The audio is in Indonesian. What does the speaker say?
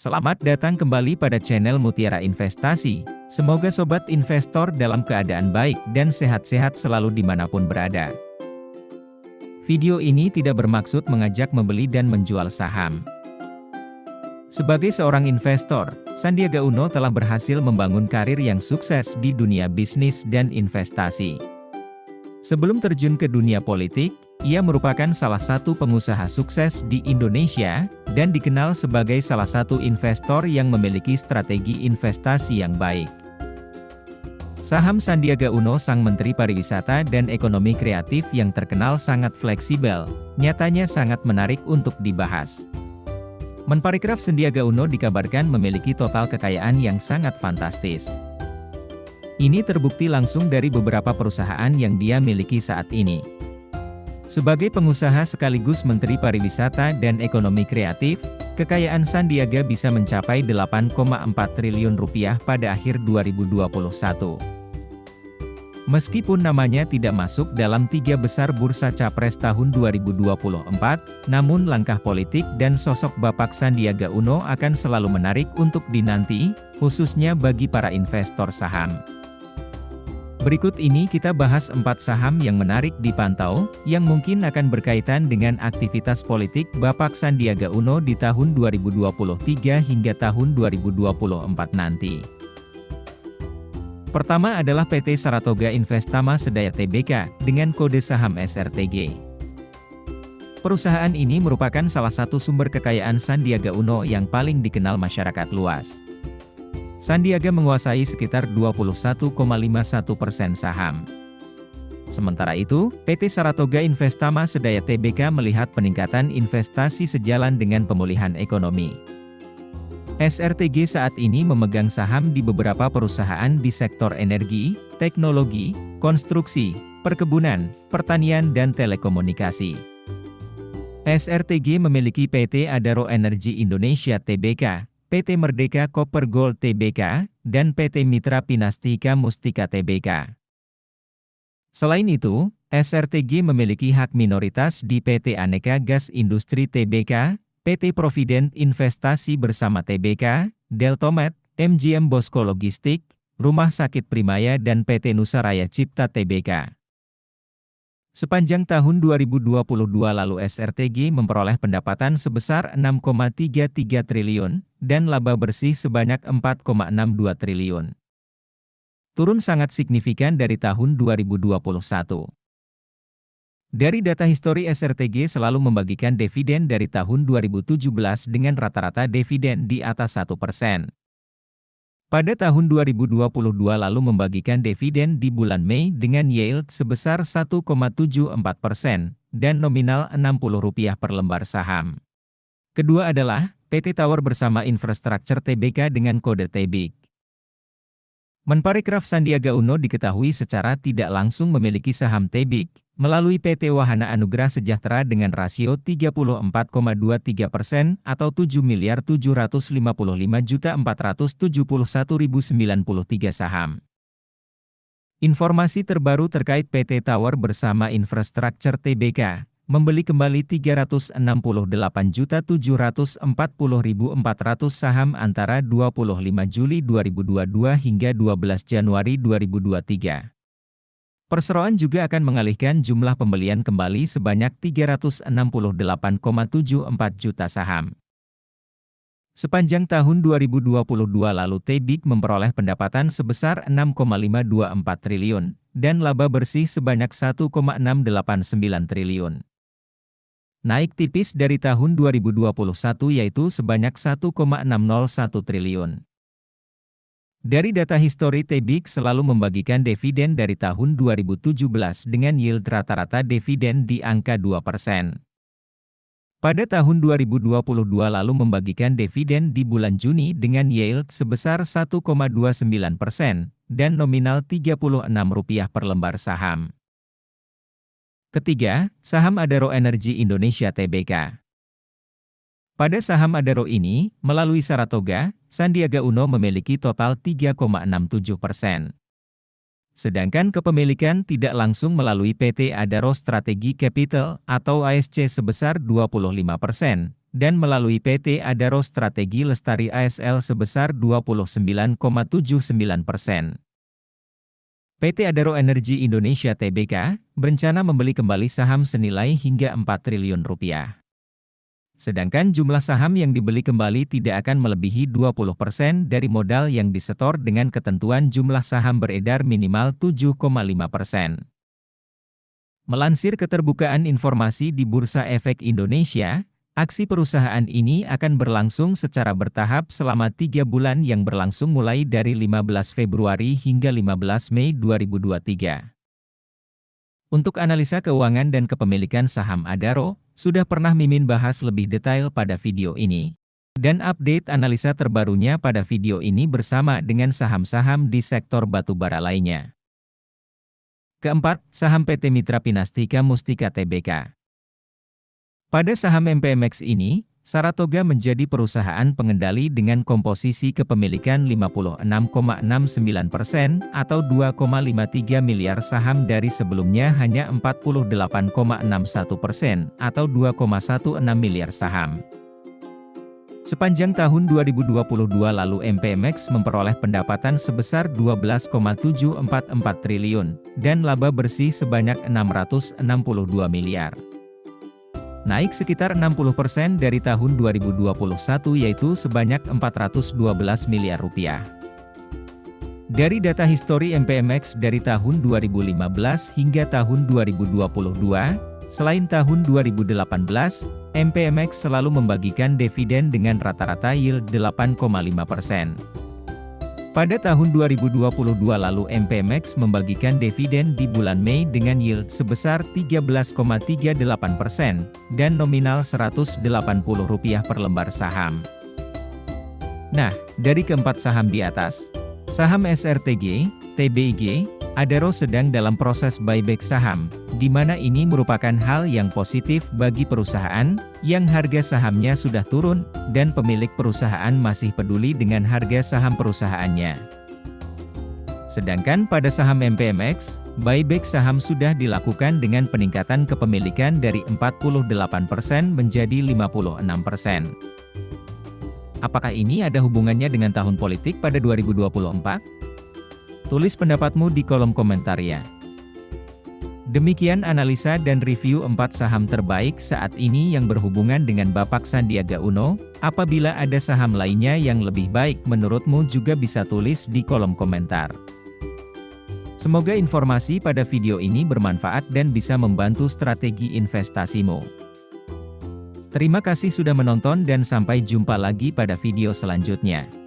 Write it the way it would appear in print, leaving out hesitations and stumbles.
Selamat datang kembali pada channel Mutiara Investasi. Semoga sobat investor dalam keadaan baik dan sehat-sehat selalu dimanapun berada. Video ini tidak bermaksud mengajak membeli dan menjual saham. Sebagai seorang investor, Sandiaga Uno telah berhasil membangun karir yang sukses di dunia bisnis dan investasi. Sebelum terjun ke dunia politik, ia merupakan salah satu pengusaha sukses di Indonesia, dan dikenal sebagai salah satu investor yang memiliki strategi investasi yang baik. Saham Sandiaga Uno, sang Menteri Pariwisata dan Ekonomi Kreatif yang terkenal sangat fleksibel, nyatanya sangat menarik untuk dibahas. Menparekraf Sandiaga Uno dikabarkan memiliki total kekayaan yang sangat fantastis. Ini terbukti langsung dari beberapa perusahaan yang dia miliki saat ini. Sebagai pengusaha sekaligus Menteri Pariwisata dan Ekonomi Kreatif, kekayaan Sandiaga bisa mencapai 8,4 triliun rupiah pada akhir 2021. Meskipun namanya tidak masuk dalam 3 besar bursa capres tahun 2024, namun langkah politik dan sosok Bapak Sandiaga Uno akan selalu menarik untuk dinanti, khususnya bagi para investor saham. Berikut ini kita bahas 4 saham yang menarik dipantau, yang mungkin akan berkaitan dengan aktivitas politik Bapak Sandiaga Uno di tahun 2023 hingga tahun 2024 nanti. Pertama adalah PT Saratoga Investama Sedaya Tbk, dengan kode saham SRTG. Perusahaan ini merupakan salah satu sumber kekayaan Sandiaga Uno yang paling dikenal masyarakat luas. Sandiaga menguasai sekitar 21,51% saham. Sementara itu, PT Saratoga Investama Sedaya Tbk melihat peningkatan investasi sejalan dengan pemulihan ekonomi. SRTG saat ini memegang saham di beberapa perusahaan di sektor energi, teknologi, konstruksi, perkebunan, pertanian dan telekomunikasi. SRTG memiliki PT Adaro Energi Indonesia Tbk, PT Merdeka Copper Gold Tbk, dan PT Mitra Pinastika Mustika Tbk. Selain itu, SRTG memiliki hak minoritas di PT Aneka Gas Industri Tbk, PT Provident Investasi Bersama Tbk, Deltomed, MGM Bosco Logistik, Rumah Sakit Primaya dan PT Nusaraya Cipta Tbk. Sepanjang tahun 2022 lalu SRTG memperoleh pendapatan sebesar 6,33 triliun, dan laba bersih sebanyak 4,62 triliun. Turun sangat signifikan dari tahun 2021. Dari data histori SRTG selalu membagikan dividen dari tahun 2017 dengan rata-rata dividen di atas 1%. Pada tahun 2022 lalu membagikan dividen di bulan Mei dengan yield sebesar 1,74% dan nominal Rp60 per lembar saham. Kedua adalah PT Tower Bersama Infrastruktur Tbk dengan kode TBIK. Menparekraf Sandiaga Uno diketahui secara tidak langsung memiliki saham TBIK melalui PT Wahana Anugrah Sejahtera dengan rasio 34,23% atau Rp7.755.471.093 saham. Informasi terbaru terkait PT Tower Bersama Infrastruktur Tbk, membeli kembali 368.740.400 saham antara 25 Juli 2022 hingga 12 Januari 2023. Perseroan juga akan mengalihkan jumlah pembelian kembali sebanyak 368,74 juta saham. Sepanjang tahun 2022 lalu TBIK memperoleh pendapatan sebesar 6,524 triliun, dan laba bersih sebanyak 1,689 triliun. Naik tipis dari tahun 2021 yaitu sebanyak 1,601 triliun. Dari data histori TBIK selalu membagikan dividen dari tahun 2017 dengan yield rata-rata dividen di angka 2%. Pada tahun 2022 lalu membagikan dividen di bulan Juni dengan yield sebesar 1,29% dan nominal Rp36 per lembar saham. Ketiga, saham Adaro Energi Indonesia Tbk. Pada saham Adaro ini, melalui Saratoga, Sandiaga Uno memiliki total 3,67%. Sedangkan kepemilikan tidak langsung melalui PT Adaro Strategi Capital atau ASC sebesar 25%, dan melalui PT Adaro Strategi Lestari ASL sebesar 29,79%. PT Adaro Energi Indonesia Tbk berencana membeli kembali saham senilai hingga 4 triliun rupiah. Sedangkan jumlah saham yang dibeli kembali tidak akan melebihi 20% dari modal yang disetor dengan ketentuan jumlah saham beredar minimal 7,5%. Melansir Keterbukaan Informasi di Bursa Efek Indonesia, aksi perusahaan ini akan berlangsung secara bertahap selama 3 bulan yang berlangsung mulai dari 15 Februari hingga 15 Mei 2023. Untuk analisa keuangan dan kepemilikan saham Adaro, sudah pernah Mimin bahas lebih detail pada video ini. Dan update analisa terbarunya pada video ini bersama dengan saham-saham di sektor batubara lainnya. Keempat, saham PT Mitra Pinastika Mustika Tbk. Pada saham MPMX ini, Saratoga menjadi perusahaan pengendali dengan komposisi kepemilikan 56,69% atau 2,53 miliar saham dari sebelumnya hanya 48,61% atau 2,16 miliar saham. Sepanjang tahun 2022 lalu MPMX memperoleh pendapatan sebesar 12,744 triliun dan laba bersih sebanyak 662 miliar. Naik sekitar 60% dari tahun 2021 yaitu sebanyak 412 miliar rupiah. Dari data histori MPMX dari tahun 2015 hingga tahun 2022, selain tahun 2018, MPMX selalu membagikan dividen dengan rata-rata yield 8,5%. Pada tahun 2022 lalu MPMX membagikan dividen di bulan Mei dengan yield sebesar 13,38% dan nominal Rp180 per lembar saham. Nah, dari keempat saham di atas, saham SRTG, TBIG, Adaro sedang dalam proses buyback saham, di mana ini merupakan hal yang positif bagi perusahaan, yang harga sahamnya sudah turun, dan pemilik perusahaan masih peduli dengan harga saham perusahaannya. Sedangkan pada saham MPMX, buyback saham sudah dilakukan dengan peningkatan kepemilikan dari 48% menjadi 56%. Apakah ini ada hubungannya dengan tahun politik pada 2024? Tulis pendapatmu di kolom komentar ya. Demikian analisa dan review 4 saham terbaik saat ini yang berhubungan dengan Bapak Sandiaga Uno. Apabila ada saham lainnya yang lebih baik menurutmu juga bisa tulis di kolom komentar. Semoga informasi pada video ini bermanfaat dan bisa membantu strategi investasimu. Terima kasih sudah menonton dan sampai jumpa lagi pada video selanjutnya.